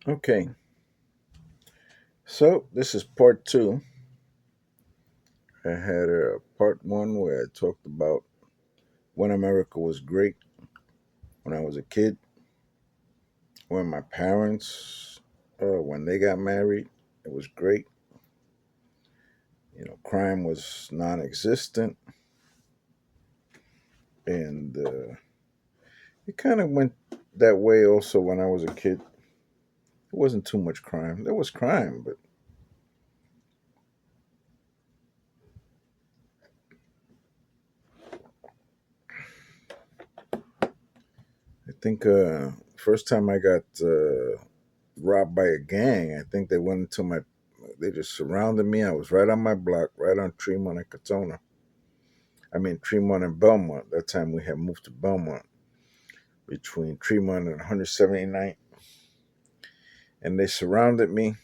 Okay, so this is part two. I had a part one where I talked about when America was great when I was a kid, when my parents, when they got married, it was great. Crime was non-existent, and it kind of went that way also when I was a kid. It wasn't too much crime. There was crime, but I think first time I got robbed by a gang. I think they went into my. They just surrounded me. I was right on my block, right on Tremont and Katona. I mean Tremont and Belmont. That time we had moved to Belmont between Tremont and 179th, and they surrounded me.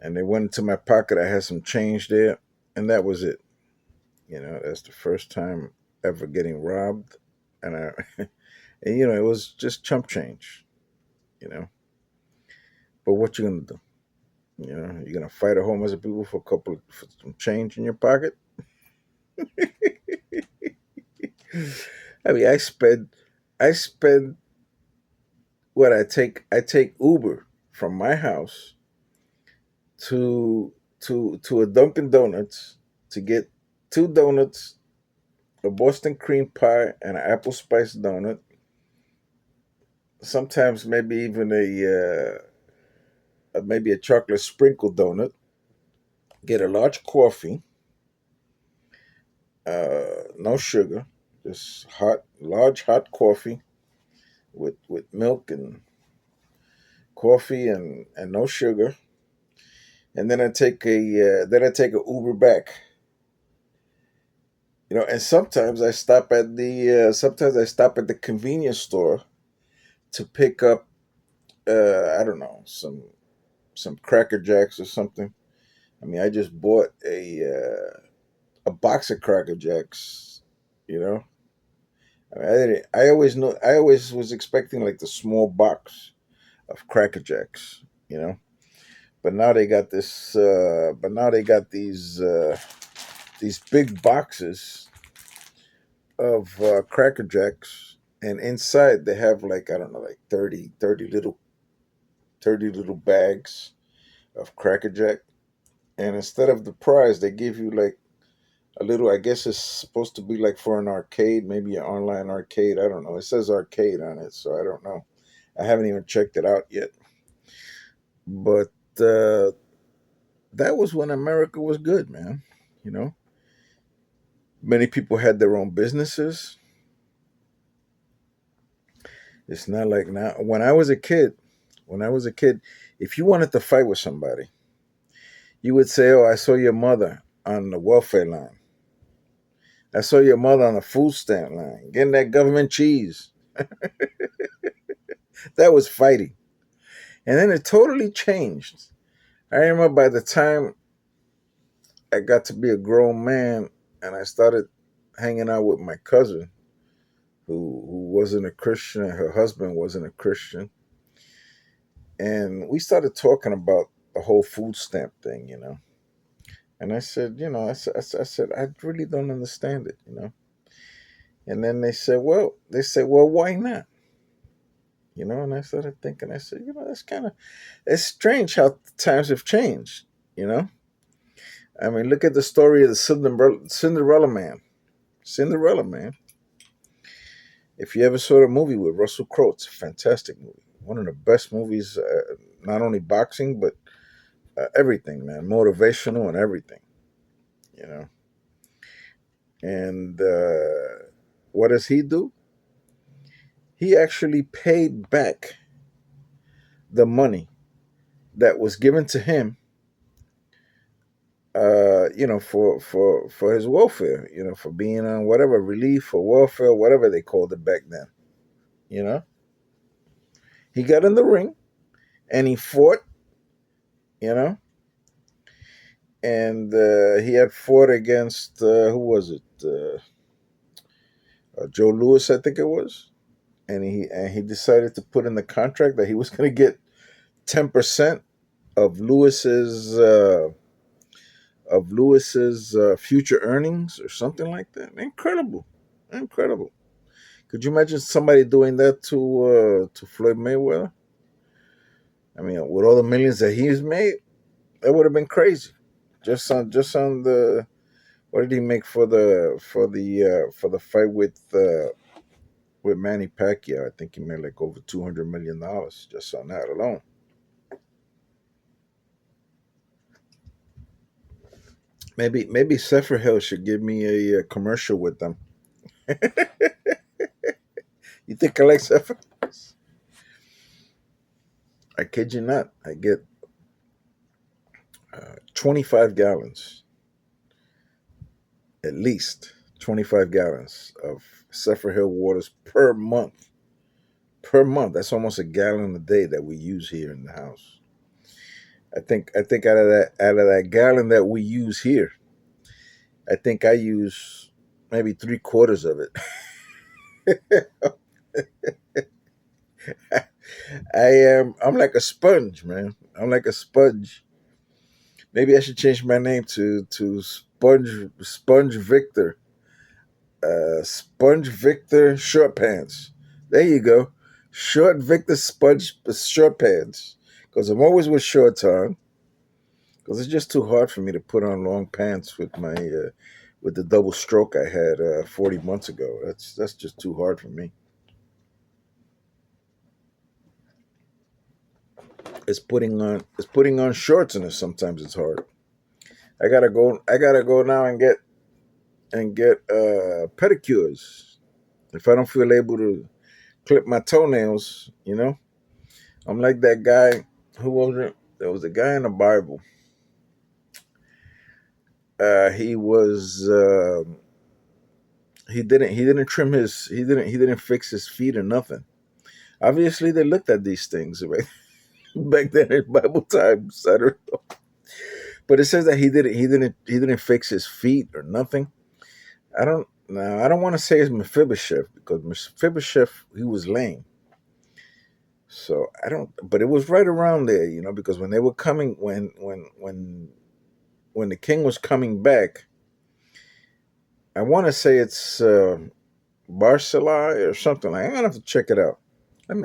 And they went into my pocket. I had some change there, and that was it. That's the first time ever getting robbed, and and it was just chump change. You know, but what you gonna do? You're gonna fight a whole bunch of people for some change in your pocket. I mean, I spend what I take Uber from my house to a Dunkin' Donuts to get two donuts, a Boston cream pie, and an apple spice donut. Sometimes maybe even maybe a chocolate sprinkle donut. Get a large coffee, no sugar, just large hot coffee with milk and coffee and no sugar, and then I take a Uber back. And sometimes I stop at the convenience store to pick up I don't know, some Cracker Jacks or something. I mean, I just bought a box of Cracker Jacks. You know, I didn't. I always was expecting like the small box of Cracker Jacks. You know, but now they got this. But now they got these big boxes of Cracker Jacks, and inside they have like I don't know, like 30 little bags of Cracker Jack. And instead of the prize, they give you like a little. I guess it's supposed to be like for an arcade, maybe an online arcade. I don't know. It says arcade on it, so I don't know. I haven't even checked it out yet. But uh, that was when America was good, man. You know, many people had their own businesses. It's not like now. When I was a kid, if you wanted to fight with somebody, you would say, "Oh, I saw your mother on the welfare line. I saw your mother on the food stamp line getting that government cheese." That was fighting. And then it totally changed. I remember by the time I got to be a grown man and I started hanging out with my cousin who wasn't a Christian and her husband wasn't a Christian. And we started talking about the whole food stamp thing. And I said, I really don't understand it. And then they said, well, why not? And I started thinking, I said, it's strange how times have changed, you know? I mean, look at the story of the Cinderella Man. Cinderella Man. If you ever saw the movie with Russell Crowe, it's a fantastic movie. One of the best movies, not only boxing, but everything, man. Motivational and everything, you know? And what does he do? He actually paid back the money that was given to him for his welfare, for being on whatever relief or welfare, whatever they called it back then. You know, he got in the ring and he fought. You know, and he had fought against who was it? Joe Louis, I think it was. And he decided to put in the contract that he was going to get 10% of Lewis's future earnings or something like that. Incredible, incredible. Could you imagine somebody doing that to Floyd Mayweather? I mean, with all the millions that he's made, that would have been crazy. Just on the what did he make for the fight with Manny Pacquiao? I think he made like over $200 million just on that alone. Maybe Hill should give me a commercial with them. You think I like Sepher? I kid you not. I get 25 gallons, at least 25 gallons of Hill waters per month. Per month, that's almost a gallon a day that we use here in the house. I think out of that gallon that we use here, I think I use maybe three quarters of it. I'm like a sponge, man. I'm like a sponge. Maybe I should change my name to Sponge Victor. Sponge Victor Short Pants. There you go. Short Victor Sponge Short Pants. Because I'm always with shorts on. Because it's just too hard for me to put on long pants with the double stroke I had 40 months ago. That's just too hard for me. It's putting on shorts, and sometimes it's hard. I gotta go now and get pedicures. If I don't feel able to clip my toenails, I'm like that guy. Who was it? There was a guy in the Bible. He was he didn't trim his he didn't fix his feet or nothing. Obviously, they looked at these things right back then in Bible times. I don't know, but it says that he didn't fix his feet or nothing. I don't now. I don't want to say it's Mephibosheth because Mephibosheth he was lame. So I don't. But it was right around there, because when they were coming, when the king was coming back, I want to say it's Barzillai or something. I'm gonna have to check it out.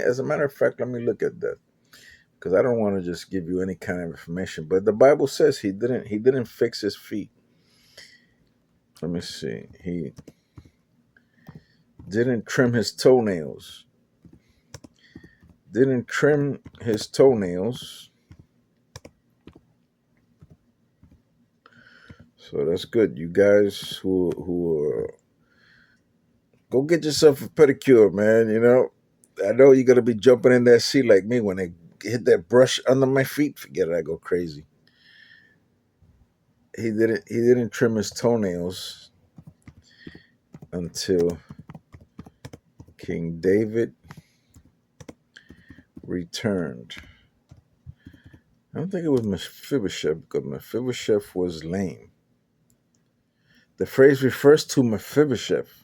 As a matter of fact, let me look at that because I don't want to just give you any kind of information. But the Bible says he didn't fix his feet. Let me see. He didn't trim his toenails. Didn't trim his toenails. So that's good. You guys who go get yourself a pedicure, man. I know you're gonna be jumping in that seat like me when they hit that brush under my feet. Forget it, I go crazy. He didn't trim his toenails until King David returned. I don't think it was Mephibosheth because Mephibosheth was lame. The phrase refers to Mephibosheth,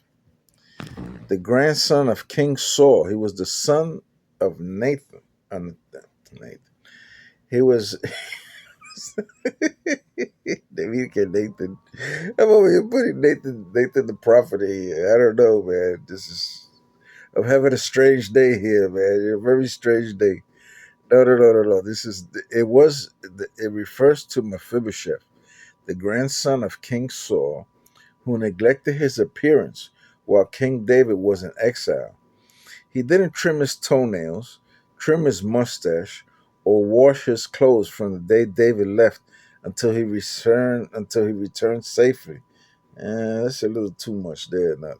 the grandson of King Saul. He was the son of Nathan. Nathan. He was Nathan. I'm over here putting Nathan the prophet here. I don't know, man. I'm having a strange day here, man. A very strange day. No, no, no, no, no. It refers to Mephibosheth, the grandson of King Saul, who neglected his appearance while King David was in exile. He didn't trim his toenails, trim his mustache, or wash his clothes from the day David left until he returned safely. That's a little too much there, not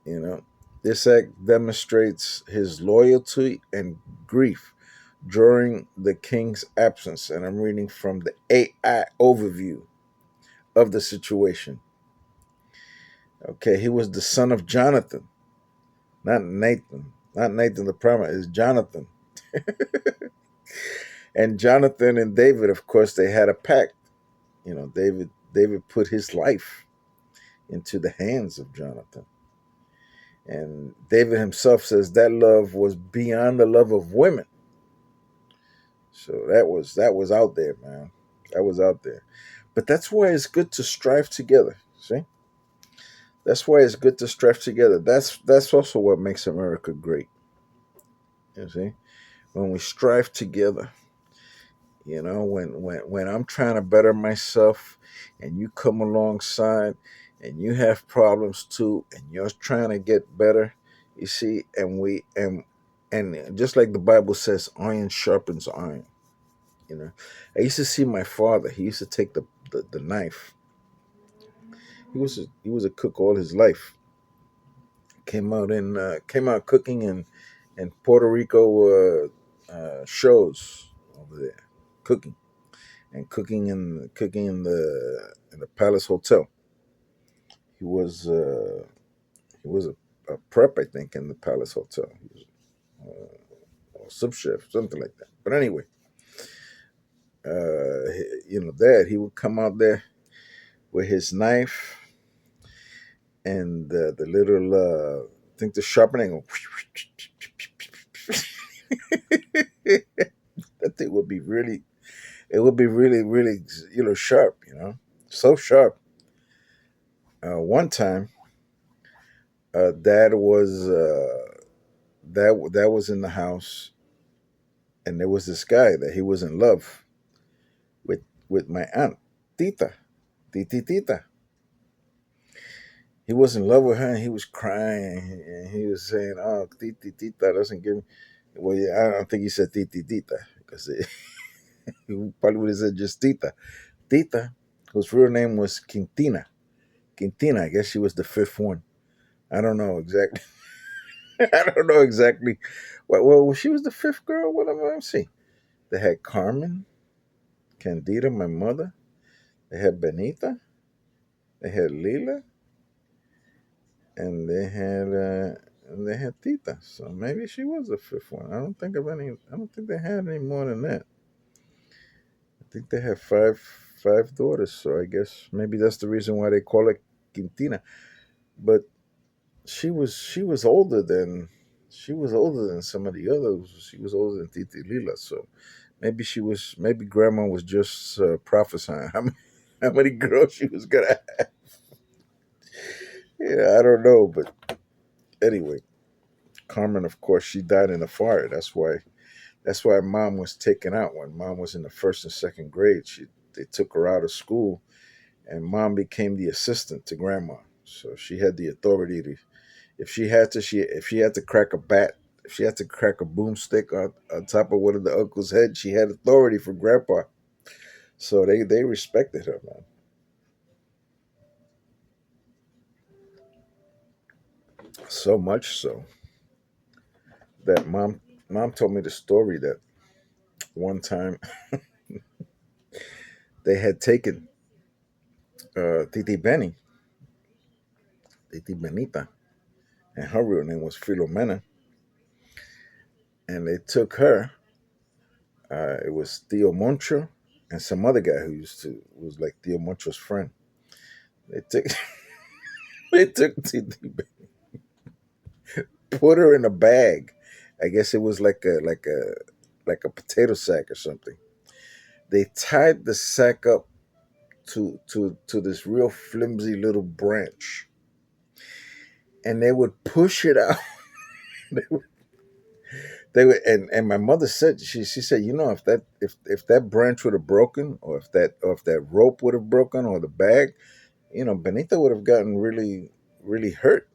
you know. This act demonstrates his loyalty and grief during the king's absence, and I'm reading from the AI overview of the situation. Okay, he was the son of Jonathan, not Nathan. Not Nathan the prophet, is Jonathan. And Jonathan and David, of course, they had a pact. David put his life into the hands of Jonathan. And David himself says that love was beyond the love of women. So that was out there, man. That was out there. But that's why it's good to strive together. See, that's why it's good to strive together. That's also what makes America great. You see, when we strive together. When I'm trying to better myself, and you come alongside, and you have problems too, and you're trying to get better. You see, and just like the Bible says, iron sharpens iron. You know, I used to see my father. He used to take the knife. He was a cook all his life. Came out cooking in Puerto Rico shows over there, cooking cooking in the Palace Hotel. He was a prep, I think, in the Palace Hotel. He was a sub chef, something like that. But anyway, Dad, he would come out there with his knife and the little, I think the sharpening. That thing would be really, it would be really, really, sharp. So sharp. One time, Dad was that was in the house, and there was this guy that he was in love with my aunt, Tita, Tita. He was in love with her, and he was crying, and he was saying, "Oh, Tita doesn't give me." Well, yeah, I don't think he said Tita because he probably would have said just Tita, whose real name was Quintina. Quintina, I guess she was the fifth one. I don't know exactly. I don't know exactly. Well, she was the fifth girl. What am I see? They had Carmen, Candida, my mother. They had Benita. They had Lila, and they had Tita. So maybe she was the fifth one. I don't think of any. I don't think they had any more than that. I think they had five daughters. So I guess maybe that's the reason why they call it Quintina. But she was older than some of the others. She was older than Titi Lila. So maybe Grandma was just prophesying how many girls she was gonna. Yeah, I don't know, but anyway, Carmen, of course, she died in a fire. That's why Mom was taken out when Mom was in the first and second grade. They took her out of school, and Mom became the assistant to Grandma. So she had the authority to, if she had to crack a bat, if she had to crack a boomstick on top of one of the uncle's head, she had authority for Grandpa. So they respected her, man. So much so that mom told me the story that one time they had taken Titi Benny, Titi Benita, and her real name was Filomena, and they took her. It was Theo Moncho and some other guy was like Theo Moncho's friend. They took they took Titi, put her in a bag. I guess it was like a potato sack or something. They tied the sack up to this real flimsy little branch, and they would push it out. They would, and my mother said, she said, if that branch would have broken, or if that rope would have broken, or the bag, Benita would have gotten really really hurt.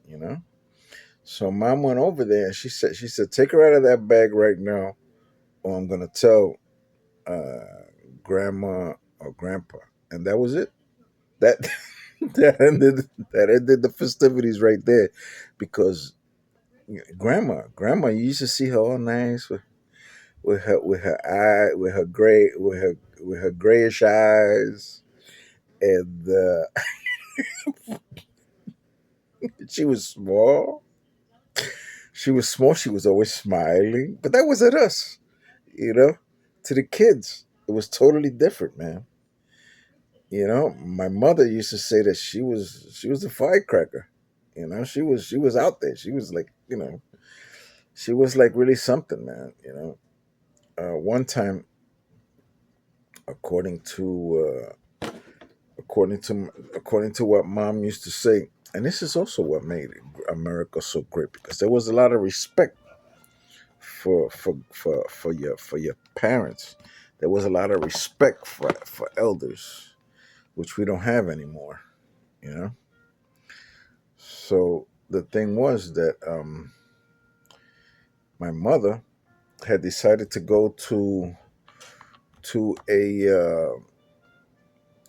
So Mom went over there, and she said take her out of that bag right now, or I'm gonna tell Grandma or Grandpa. And that was it. That that ended the festivities right there, because grandma, you used to see her all nice with her eye with her grayish eyes, and she was small. She was small. She was always smiling, but that wasn't us, you know. To the kids, it was totally different, man. My mother used to say that she was a firecracker. She was out there. She was like, she was like really something, man. One time, according to according to what mom used to say. And this is also what made America so great, because there was a lot of respect for your parents. There was a lot of respect for elders, which we don't have anymore. You know. So the thing was that my mother had decided to go to a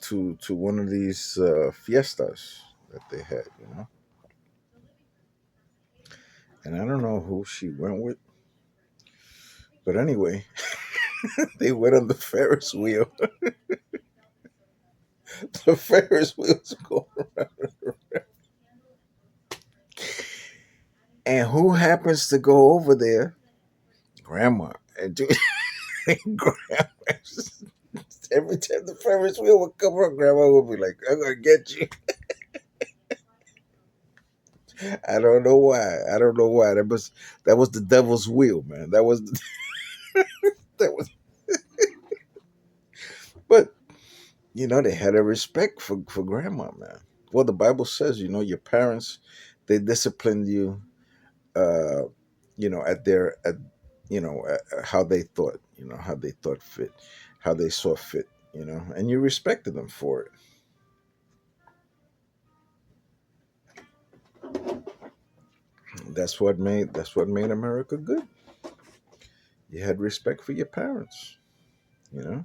to one of these fiestas that they had, and I don't know who she went with, but anyway, they went on the Ferris wheel. The Ferris wheel's going, and who happens to go over there? Grandma. And grandma. Every time the Ferris wheel would come around, grandma would be like, "I'm gonna get you." I don't know why. I don't know why. That was the devil's wheel, man. That was. But they had a respect for grandma, man. Well, the Bible says, your parents, they disciplined you, uh, at how they thought, how they thought fit, how they saw fit, and you respected them for it. That's what made America good. You had respect for your parents. You know,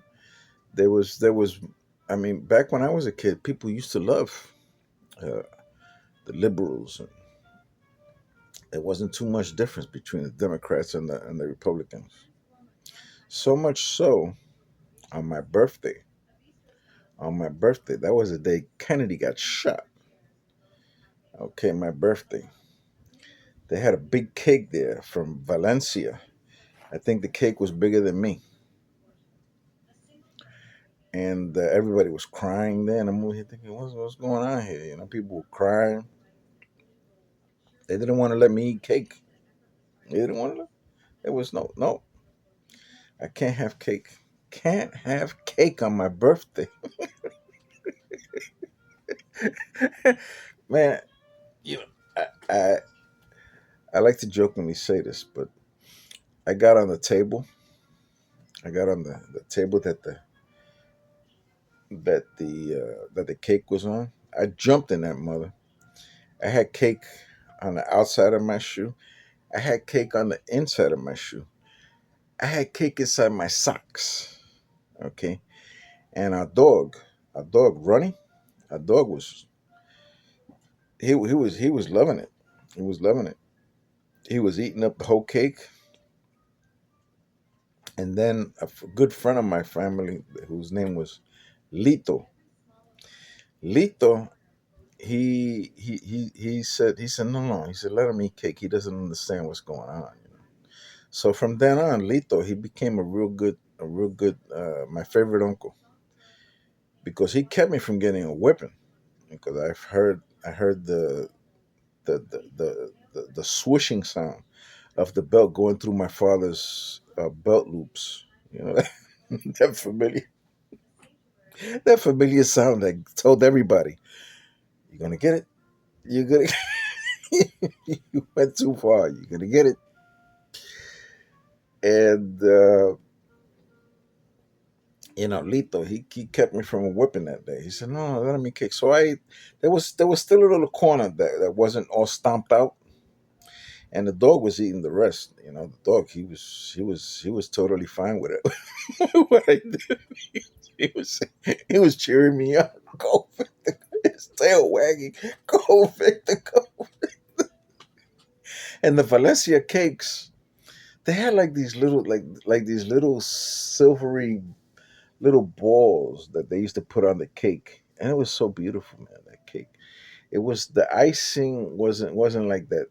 there was, I mean, back when I was a kid, people used to love uh, the liberals. And there wasn't too much difference between the Democrats and the Republicans. So much so, on my birthday, that was the day Kennedy got shot. Okay, my birthday. They had a big cake there from Valencia. I think the cake was bigger than me, and everybody was crying there. And I'm over here thinking, what's going on here? People were crying. They didn't want to let me eat cake. They didn't want to. There was no. I can't have cake. Can't have cake on my birthday, man. You know, I I like to jokingly say this, but I got on the table. I got on the table that the cake was on. I jumped in that mother. I had cake on the outside of my shoe. I had cake on the inside of my shoe. I had cake inside my socks. Okay, and our dog Runny, our dog was he was loving it. He was loving it. He was eating up the whole cake. And then good friend of my family, whose name was Lito. Lito, he said no, he said let him eat cake. He doesn't understand what's going on. So from then on, Lito, he became a real good my favorite uncle, because he kept me from getting a whipping, because I heard the swooshing sound of the belt going through my father's belt loops. That familiar that familiar sound that told everybody, "You're gonna get it. You're gonna you went too far. You're gonna get it." And Lito, he kept me from a whipping that day. He said, "No, let me kick." So there was still a little corner that wasn't all stomped out, and the dog was eating the rest. The dog, he was totally fine with it. What I did, he was he was cheering me up. Go Victor, his tail wagging. Go Victor, go. And the Valencia cakes, they had like these little silvery little balls that they used to put on the cake, and it was so beautiful, man. That cake. It was the icing wasn't like that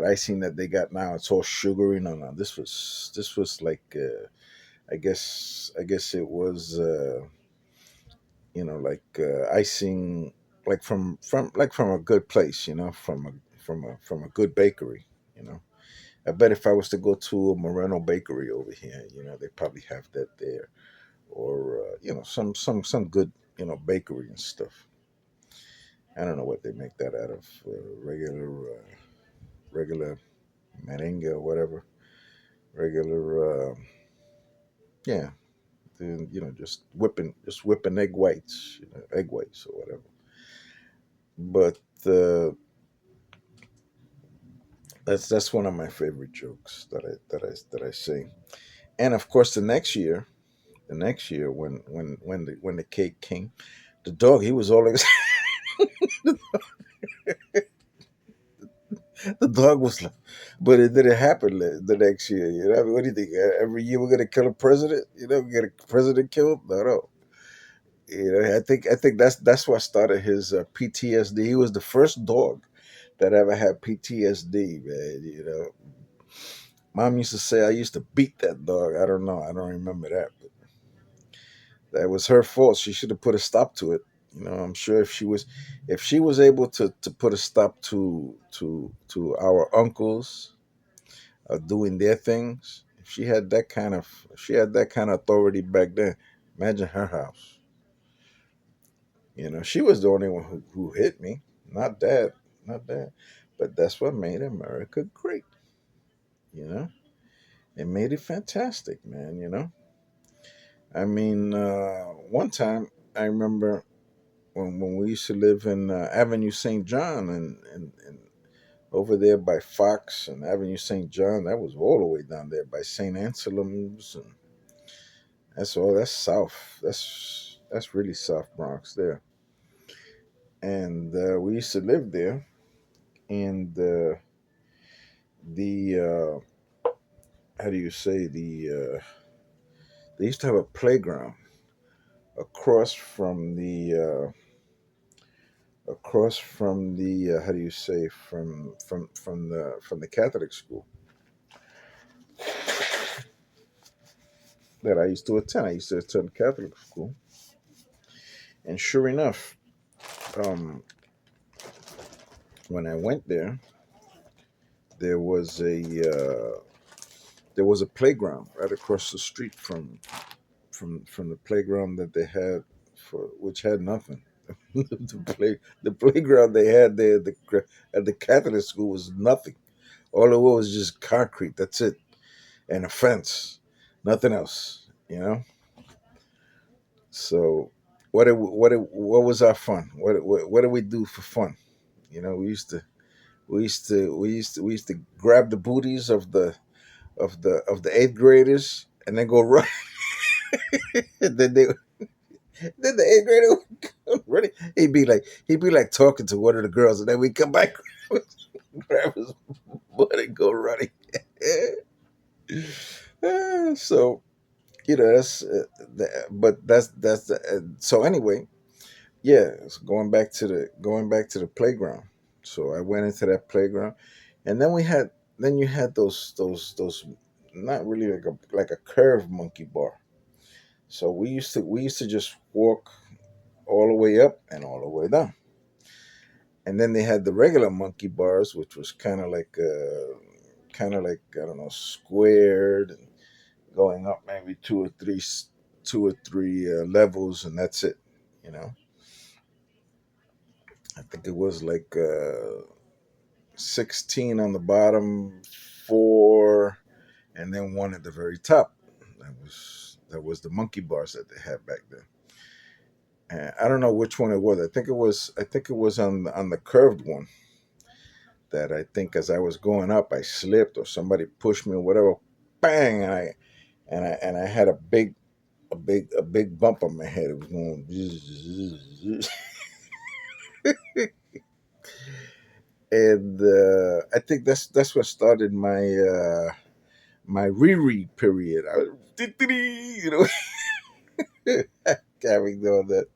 icing that they got now. It's all sugary. No, no. This was like I guess it was icing, like from a good place. From a good bakery. You know. I bet if I was to go to a Moreno bakery over here, they probably have that there. or some good bakery and stuff. I don't know what they make that out of, regular merengue or whatever, regular yeah, then just whipping egg whites or whatever. But that's one of my favorite jokes that I say. And of course, the next year when the cake came, the dog, he was always the dog was like, but it didn't happen the next year. I mean, what do you think? Every year we're gonna kill a president? Get a president killed? No, no. I think that's what started his PTSD. He was the first dog that ever had PTSD, man. Mom used to say I used to beat that dog. I don't know. I don't remember that, but that was her fault. She should have put a stop to it. I'm sure if she was able to put a stop to our uncles doing their things, if she had that kind of authority back then, imagine her house. She was the only one who hit me, not dad, not dad. But that's what made America great. You know, it made it fantastic, man. I mean, one time I remember when we used to live in Avenue St. John and over there by Fox and Avenue St. John. That was all the way down there by St. Anselm's, and that's south. That's really South Bronx there. And we used to live there, and the how do you say they used to have a playground across from the how do you say from the Catholic school that I used to attend. I used to attend Catholic school, and sure enough, um, when I went there, there was a uh, there was a playground right across the street from the playground that they had, for which had nothing. The playground they had there at the Catholic school was nothing. All it was just concrete. That's it, and a fence, nothing else. So what was our fun? What did we do for fun? We used to grab the booties of the eighth graders and then go run. And then the eighth grader would come running. He'd be like talking to one of the girls, and then we come back, grab his butt and go running. So that's but so anyway. Yeah, so going back to the playground. So I went into that playground, and then you had those not really like a curved monkey bar. So we used to just walk all the way up and all the way down. And then they had the regular monkey bars, which was kind of like I don't know, squared and going up maybe two or three levels, and that's it. You know, I think it was like 16 on the bottom, four, and then one at the very top. That was the monkey bars that they had back then. And I don't know which one it was. I think it was on the curved one that I think as I was going up, I slipped or somebody pushed me or whatever. Bang! And I had a big bump on my head. It was going, and I think that's what started my reread period. I was, you know, having done that,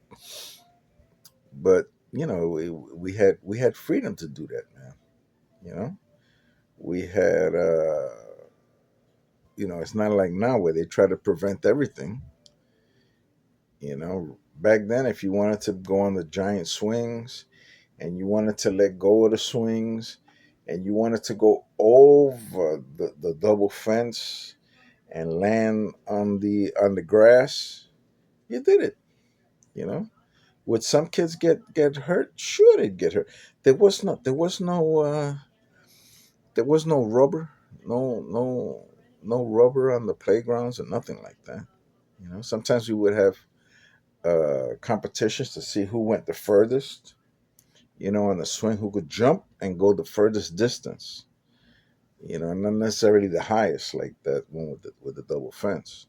but we had freedom to do that, man. You know, we had it's not like now where they try to prevent everything. Back then, if you wanted to go on the giant swings and you wanted to let go of the swings and you wanted to go over the double fence and land on the grass, You did it. You know, would some kids get hurt? Sure, they'd get hurt. There was no rubber, no no no rubber on the playgrounds and nothing like that. Sometimes we would have competitions to see who went the furthest. On the swing, who could jump and go the furthest distance. Not necessarily the highest like that one with the double fence.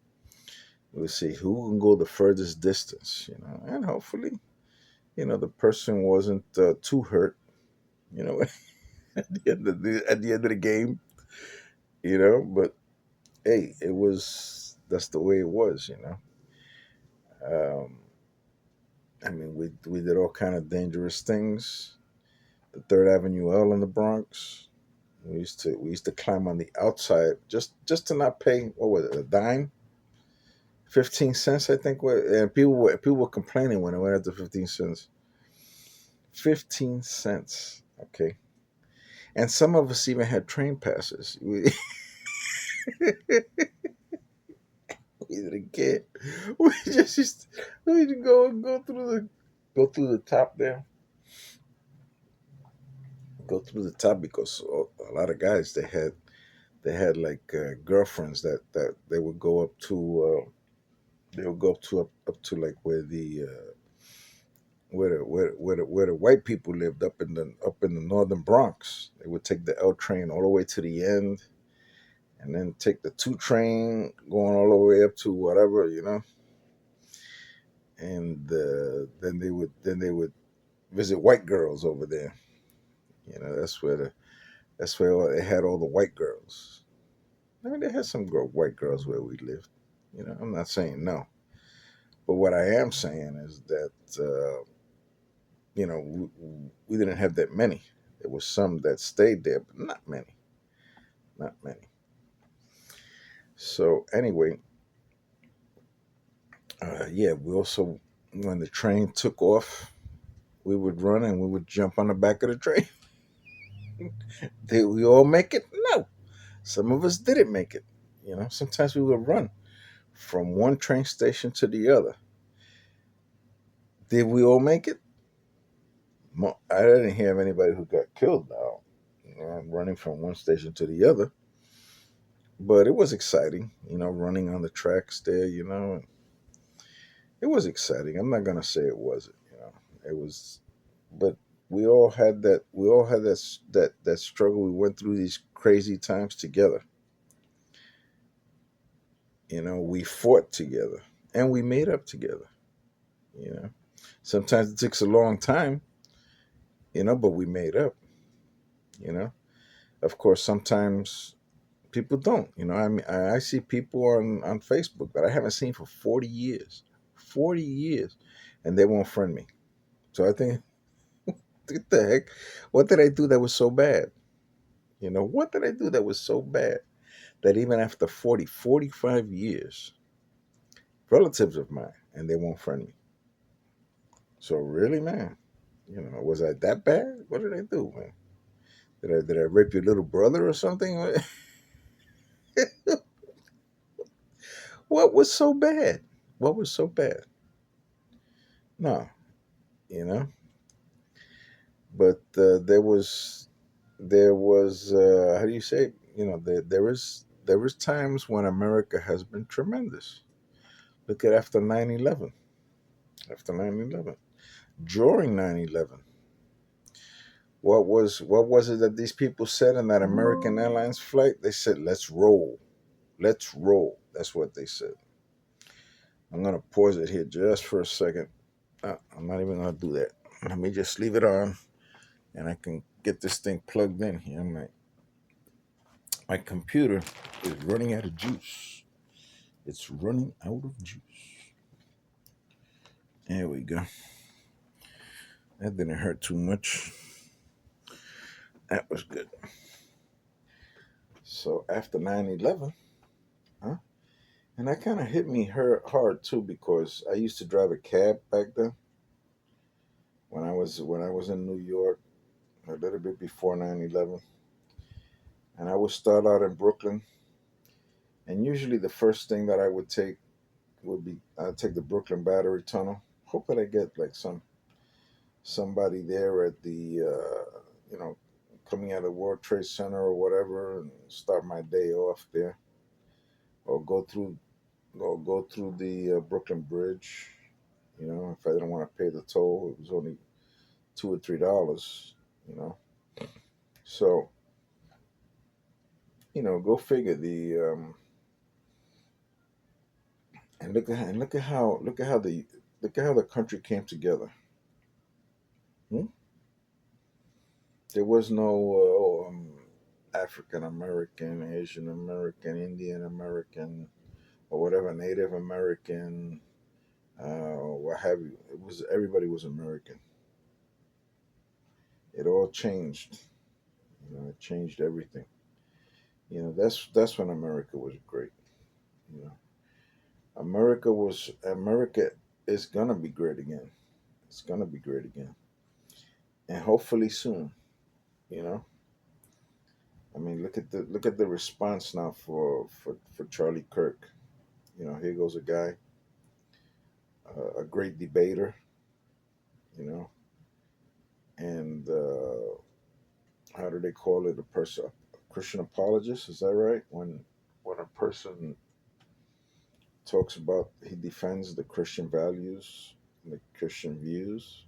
We would see who can go the furthest distance. And hopefully, the person wasn't too hurt. You know, at the end of the game. But hey, that's the way it was. Um, I mean, we did all kind of dangerous things. The Third Avenue L in the Bronx. We used to climb on the outside just to not pay, what was it, a dime, 15 cents, I think. And people were complaining when it went up to 15 cents. 15 cents, okay. And some of us even had train passes. We didn't care. We just used to go through the top there, go through the top because a lot of guys they had like girlfriends that they would go up to up to like where the white people lived up in the northern Bronx. They would take the L train all the way to the end, and then take the two train going all the way up to whatever, and then they would visit white girls over there. That's where they had all the white girls. I mean, they had some white girls where we lived. I'm not saying no, but what I am saying is that we didn't have that many. There was some that stayed there, but not many, not many. So anyway, yeah, we also, when the train took off, we would run and we would jump on the back of the train. Did we all make it? No. Some of us didn't make it. Sometimes we would run from one train station to the other. Did we all make it? I didn't hear of anybody who got killed now, running from one station to the other. But it was exciting, running on the tracks there. It was exciting. I'm not gonna say it wasn't. It was, but we all had that struggle. We went through these crazy times together. We fought together and we made up together. You know, Sometimes it takes a long time, but we made up. You know, of course, sometimes people don't. I mean, I see people on Facebook that I haven't seen for 40 years, 40 years, and they won't friend me. So I think, what the heck? What did I do that was so bad? What did I do that was so bad that even after 40, 45 years, relatives of mine, and they won't friend me? So really, man, was I that bad? What did I do, man? Did I rape your little brother or something? What was so bad? What was so bad? No, you know. But there was how do you say? There is times when America has been tremendous. Look at after 9/11. After 9/11, during 9/11, what was it that these people said in that American Airlines flight? They said, "Let's roll, let's roll." That's what they said. I'm gonna pause it here just for a second. I'm not even gonna do that. Let me just leave it on, and I can get this thing plugged in here. My computer is running out of juice. It's running out of juice. There we go. That didn't hurt too much. That was good. So after 9/11, huh? And that kind of hit me hard too because I used to drive a cab back then when I was in New York a little bit before 9/11, and I would start out in Brooklyn, and usually the first thing that I would take would be I'd take the Brooklyn Battery Tunnel. Hope that I get like somebody there at the you know, coming out of World Trade Center or whatever, and start my day off there, or go through the Brooklyn Bridge. You know, if I didn't want to pay the toll, it was only $2 or $3. You know, so go figure. The and look at how the country came together. Hmm? There was no African American, Asian American, Indian American, or whatever, Native American, what have you. It was Everybody was American. It all changed. It changed everything. That's when America was great. You know, America is gonna be great again. It's gonna be great again, and hopefully soon. You know, I mean, look at the response now for Charlie Kirk. Here goes a guy, a great debater. You know, and how do they call it? A Christian apologist. Is that right? When a person talks about, he defends the Christian values, the Christian views.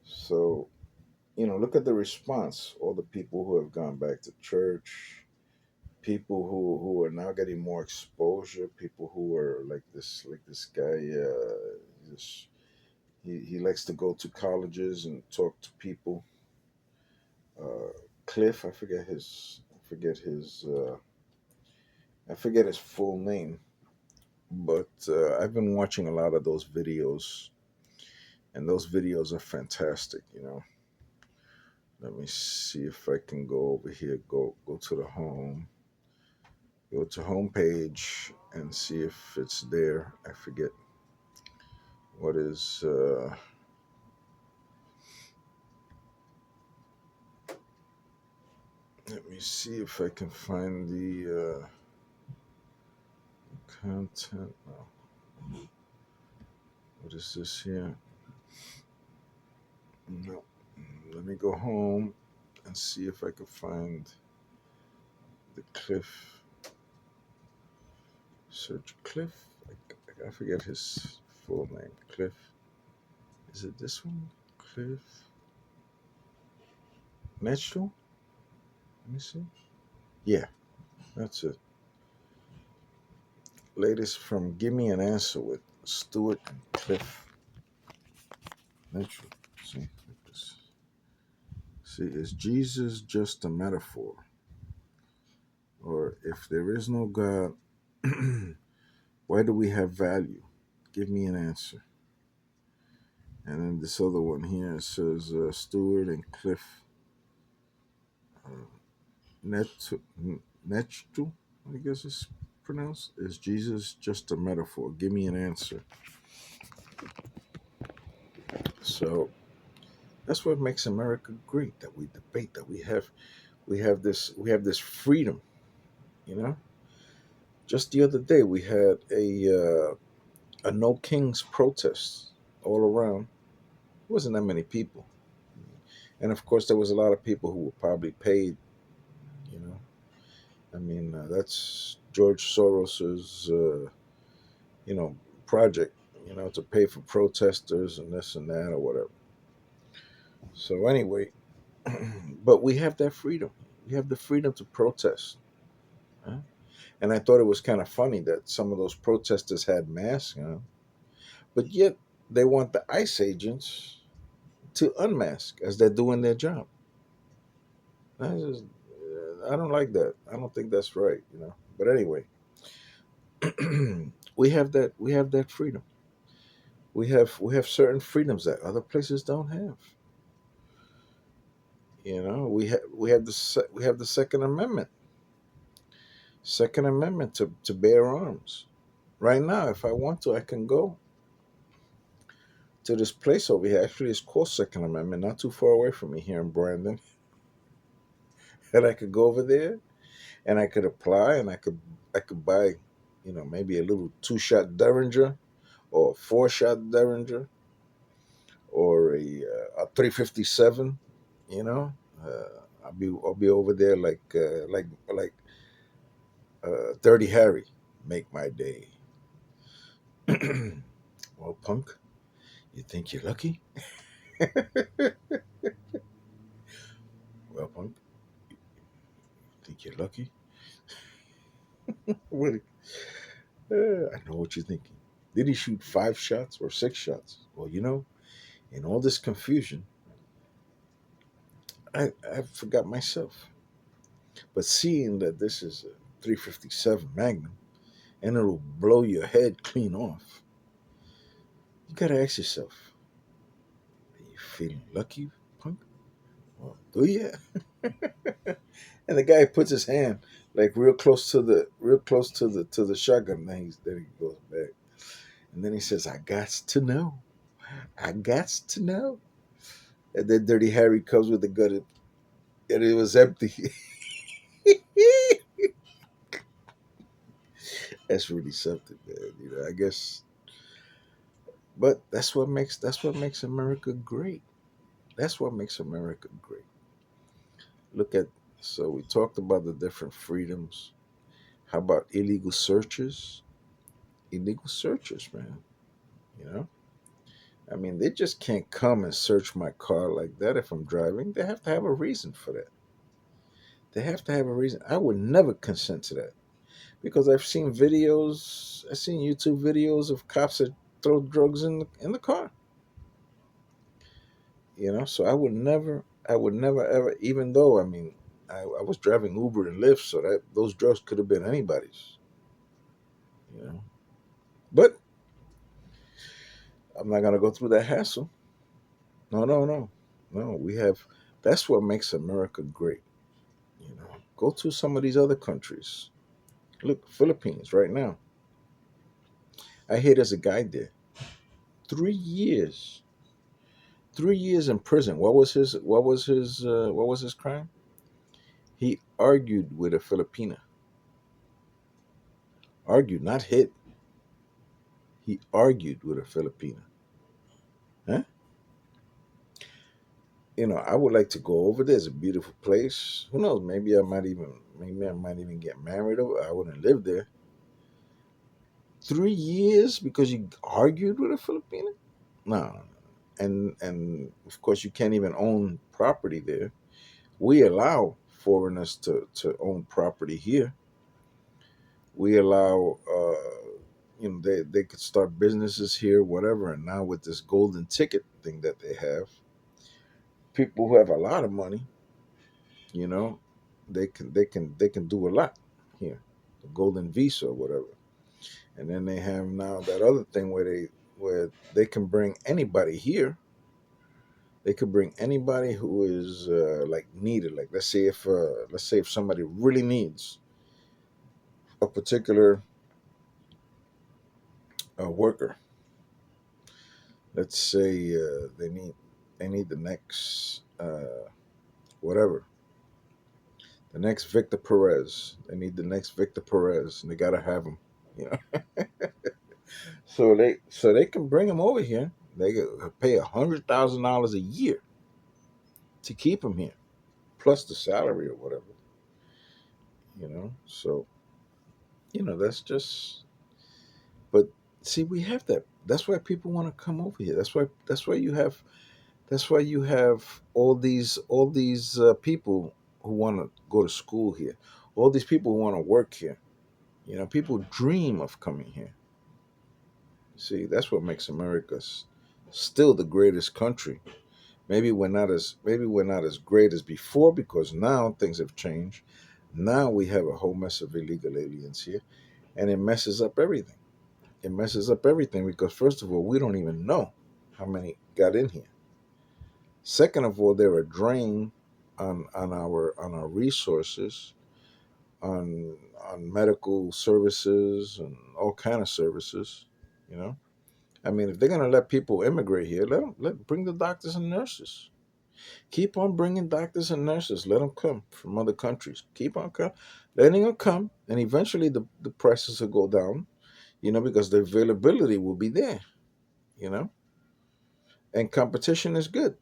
So look at the response. All the people who have gone back to church, people who are now getting more exposure, people who are like this guy. This, he likes to go to colleges and talk to people. Uh, Cliff, I forget his full name, but I've been watching a lot of those videos, and those videos are fantastic. Let me see if I can go over here. Go to the home. Go to home page and see if it's there. I forget what is. Let me see if I can find the content. No. What is this here? No. Let me go home and see if I can find the Cliff. Search Cliff. I forget his full name. Cliff. Is it this one? Cliff Metro? Let me see. Yeah, that's it. Latest from Give Me an Answer with Stuart and Cliff Metro. See, like this. See, is Jesus just a metaphor? Or if there is no God, why do we have value? Give me an answer. And then this other one here says Stuart and Cliff uh, Netru, I guess it's pronounced. Is Jesus just a metaphor? Give me an answer. So that's what makes America great. That we debate. That we have this freedom. You know. Just the other day we had a No Kings protest all around. It wasn't that many people, and of course there was a lot of people who were probably paid. You know. I mean, that's George Soros's, project, to pay for protesters and this and that or whatever. So anyway, but we have that freedom. We have the freedom to protest. Huh? And I thought it was kind of funny that some of those protesters had masks, but yet they want the ICE agents to unmask as they're doing their job. I don't like that. I don't think that's right. But anyway, we have that freedom. We have certain freedoms that other places don't have. We have the Second Amendment to bear arms. Right now, if I want to, I can go to this place over here. Actually, it's called Second Amendment, not too far away from me here in Brandon, and I could go over there and I could apply and I could buy maybe a little two-shot Derringer or a four-shot Derringer or a 357. You know, I'll be over there like 30 Harry. Make my day. Well, punk, you think you're lucky? Well, punk, think you're lucky? What? I know what you're thinking. Did he shoot five shots or six shots? Well, in all this confusion, I forgot myself. But seeing that this is a 357 Magnum and it'll blow your head clean off, you gotta ask yourself, are you feeling lucky, punk? Well, do you? And the guy puts his hand like real close to the shotgun. Then he goes back, and then he says, "I got to know. I got to know." And then Dirty Harry comes with the gun, and it was empty. That's really something, man. I guess, but that's what makes America great. That's what makes America great. Look at so we talked about the different freedoms. How about illegal searches? Illegal searches, man. You know, I mean, they just can't come and search my car like that if I'm driving. They have to have a reason for that. They have to have a reason. I would never consent to that because I've seen YouTube videos of cops that throw drugs in the car. So I would never ever, even though I mean, I was driving Uber and Lyft, so that those drugs could have been anybody's. You know, but I'm not gonna go through that hassle. No, no, no, no. That's what makes America great. Go to some of these other countries. Look, Philippines right now. I hear there's a guy there. 3 years. 3 years in prison. What was his crime? He argued with a Filipina. Argued, not hit. He argued with a Filipina. Huh? I would like to go over there. It's a beautiful place. Who knows? Maybe I might even get married over. I wouldn't live there. 3 years because you argued with a Filipina? No, no, no. And of course you can't even own property there. We allow foreigners to own property here. We allow they could start businesses here, whatever. And now with this golden ticket thing that they have, people who have a lot of money, you know, they can do a lot here. The golden visa or whatever. And then they have now that other thing where they can bring anybody here. They could bring anybody who is like needed. Like let's say if somebody really needs a particular worker. Let's say they need whatever the next Victor Perez. They need the next Victor Perez, and they gotta have him. You know, so they can bring him over here. They could pay $100,000 a year to keep him here, plus the salary or whatever. So that's just. But see, we have that. That's why people want to come over here. That's why you have all these people who want to go to school here. All these people who want to work here. People dream of coming here. See, that's what makes America still the greatest country. Maybe we're not as great as before because now things have changed. Now we have a whole mess of illegal aliens here, and it messes up everything. It messes up everything because first of all, we don't even know how many got in here. Second of all, they're a drain on our resources, on medical services and all kind of services. You know, I mean, if they're gonna let people immigrate here, bring the doctors and nurses. Keep on bringing doctors and nurses. Let them come from other countries. Keep on letting them come. and eventually the prices will go down, because the availability will be there, you know. And competition is good.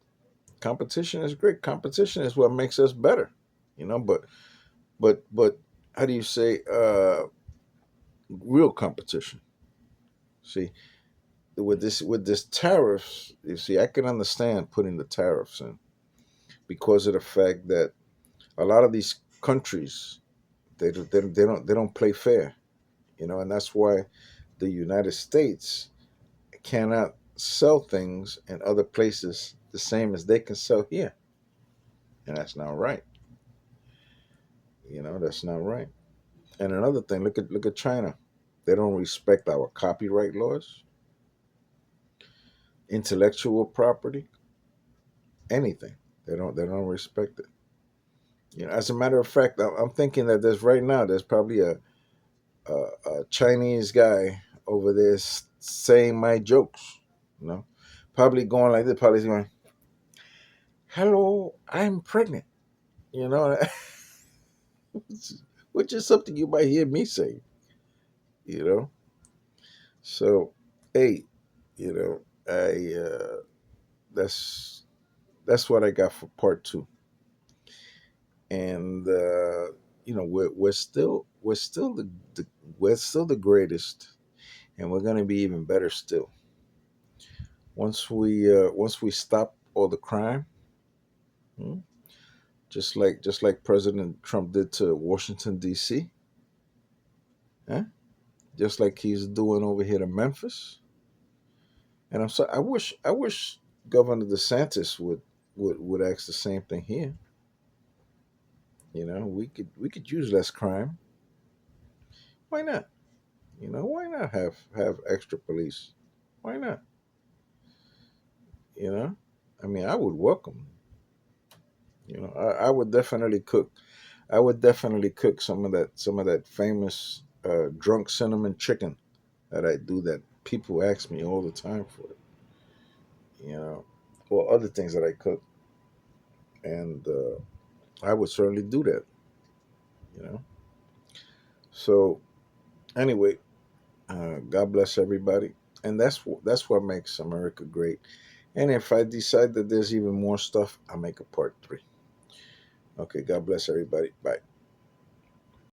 Competition is great. Competition is what makes us better, but how do you say real competition? See, with this tariffs, you see, I can understand putting the tariffs in because of the fact that a lot of these countries they don't play fair, and that's why the United States cannot sell things in other places the same as they can sell here, and that's not right. That's not right. And another thing, look at China. They don't respect our copyright laws, intellectual property, anything. They don't respect it. As a matter of fact, I'm thinking that there's probably a Chinese guy over there saying my jokes. You know, probably going like this, probably going, "Hello, I'm pregnant." You know, which is something you might hear me say. You know, so hey, I that's that's what I got for part two, and we're still the we're still the greatest, and we're gonna be even better still once we stop all the crime. hmm, just like President Trump did to Washington D.C. eh? Just like he's doing over here to Memphis. And I'm sorry, I wish Governor DeSantis would ask the same thing here. We could use less crime. Why not? Why not have extra police? Why not? You know, I mean, I would welcome. I would definitely cook. I would definitely cook some of that famous drunk cinnamon chicken that I do that people ask me all the time for. You know, or other things that I cook, and I would certainly do that. You know. So anyway, God bless everybody, and that's what makes America great. And if I decide that there's even more stuff, I'll make a part three. Okay, God bless everybody. Bye.